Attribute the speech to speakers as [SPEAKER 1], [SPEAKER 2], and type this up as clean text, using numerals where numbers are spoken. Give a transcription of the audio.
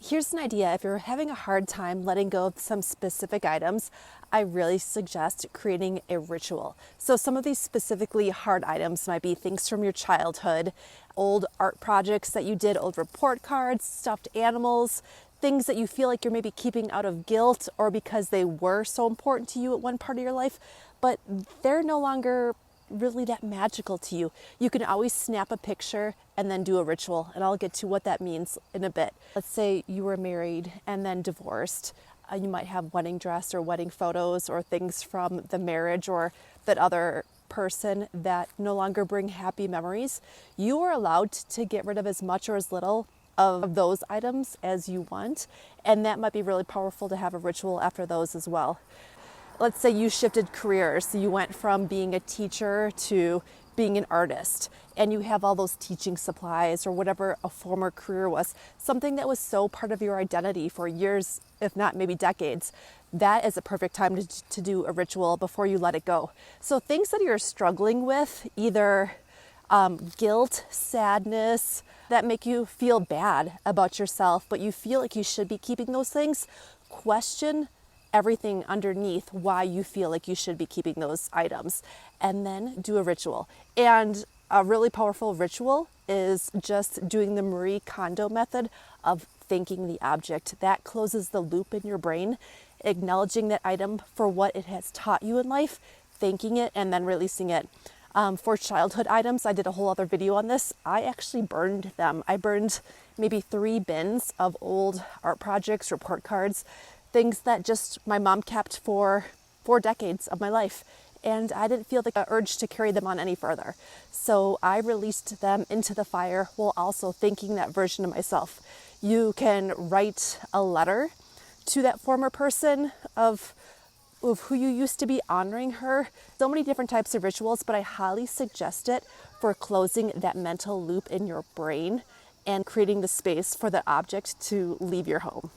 [SPEAKER 1] Here's an idea. If you're having a hard time letting go of some specific items, I really suggest creating a ritual. So some of these specifically hard items might be things from your childhood, old art projects that you did, old report cards, stuffed animals, things that you feel like you're maybe keeping out of guilt or because they were so important to you at one part of your life, but they're no longer really that magical to you. You can always snap a picture and then do a ritual, and I'll get to what that means in a bit. Let's say you were married and then divorced. You might have wedding dress or wedding photos or things from the marriage or that other person that no longer bring happy memories. You are allowed to get rid of as much or as little of those items as you want, and that might be really powerful to have a ritual after those as well. Let's say you shifted careers. So you went from being a teacher to being an artist, and you have all those teaching supplies or whatever a former career was, something that was so part of your identity for years, if not maybe decades. That is a perfect time to do a ritual before you let it go. So things that you're struggling with, either guilt, sadness, that make you feel bad about yourself, but you feel like you should be keeping those things, question everything underneath why you feel like you should be keeping those items, and then do a ritual. And a really powerful ritual is just doing the Marie Kondo method of thanking the object. That closes the loop in your brain, acknowledging that item for what it has taught you in life, thanking it, and then releasing it. For childhood items, I did a whole other video on this. I actually burned them. I burned maybe 3 bins of old art projects, report cards, things that just my mom kept for 4 decades of my life. And I didn't feel the urge to carry them on any further. So I released them into the fire while also thanking that version of myself. You can write a letter to that former person of who you used to be, honoring her. So many different types of rituals, but I highly suggest it for closing that mental loop in your brain and creating the space for the object to leave your home.